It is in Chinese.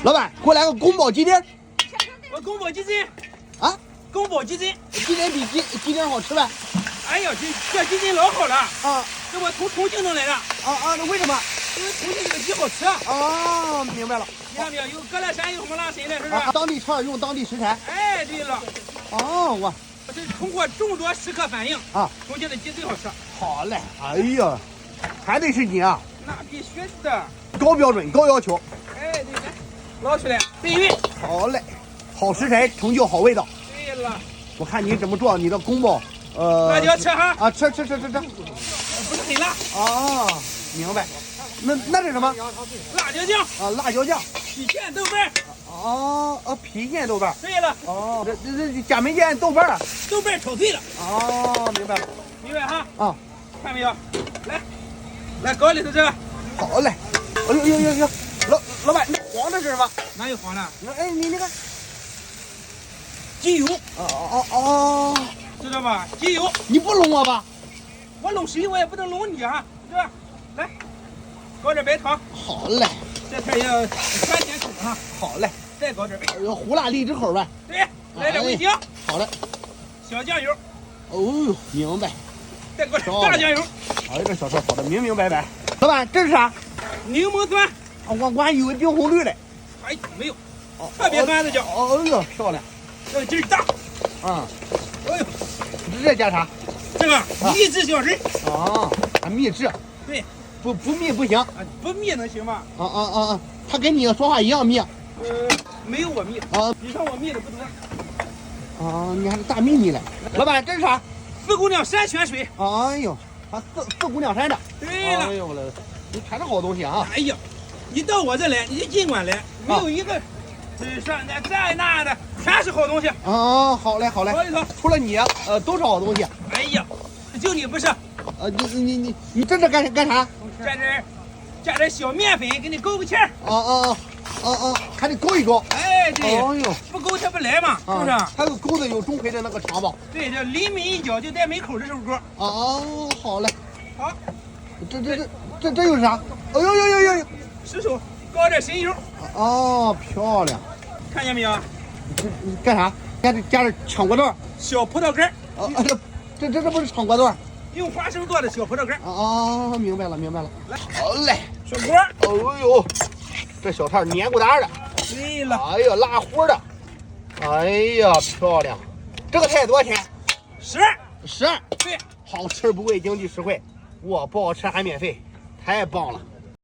老板，给我来个宫保鸡丁。我宫保鸡丁啊，宫保鸡丁，鸡丁比鸡丁好吃呗？哎呀，这鸡丁老好了啊！这我从重庆弄来的。那为什么？因为重庆这个鸡好吃。哦，明白了。你看没有？有各类山，有什么拉谁的，是不是？当地串用当地食材。哎，对了。哦，我这是通过众多食客反映啊，重庆的鸡最好吃。好嘞，哎呀，还得是你啊！那必须的，高标准，高要求。哎，对对，捞出来备孕。好嘞，好食材成就好味道。对了，我看你怎么做你的宫保，辣椒吃哈？啊，吃。不是很辣。啊，明白。那是什么？辣椒酱。啊，辣椒酱。郫县豆瓣。郫县豆瓣。对了。这家门见豆瓣。豆瓣炒碎了。哦，明白了。明白哈？啊，看没有？来搞里头这个。好嘞。哎呦，老板，那黄的是什么？哪有黄的？哎，你那个鸡油。知知道吧？鸡油。你不弄我吧？我弄谁我也不能弄你哈，是吧？来，搞点白糖。好嘞。这菜要3点口哈。好嘞。再搞点白糖。胡辣荔枝口呗。对，来点味精。好嘞。小酱油。哦呦，明白。再搞点大酱油。哎，这小菜炒的明白。老板，这是啥？柠檬酸。我还以为冰红绿嘞。哎，没有。特别酸的叫。哎呦，漂亮。这个劲儿大。哎呦，这加啥？这个秘制小汁。秘制。对。不密不行。不密能行吗？他跟你说话一样密。没有我密。比上我密的不多。你还是大秘密嘞。老板，这是啥？四姑娘山泉水。哎呦，四姑娘山的。对了。哎呦我的，你全是好东西啊！哎呀，你到我这来，你就尽管来，没有一个这那的，全是好东西。好嘞。除了你，都是好东西。哎呀，就你不是。你这是干啥？加点小面粉，给你勾个芡儿。还得勾一勾。哎，对。哎呦，不勾它不来嘛，是不是？还有勾的有钟馗的那个长吧？对，叫临门一脚就在门口这首歌。好嘞。好。这又是啥？哎呦！失手搞点神油。漂亮。看见没有？这干啥？加点抢果豆。小葡萄干。这不是抢果豆？用花生做的小葡萄干。明白了。来，好嘞。小锅。哎呦，这小菜黏糊哒的。对了。哎呀，辣乎的。哎呀，漂亮。这个菜多少钱？12。对，好吃不贵，经济实惠。不好吃还免费，太棒了。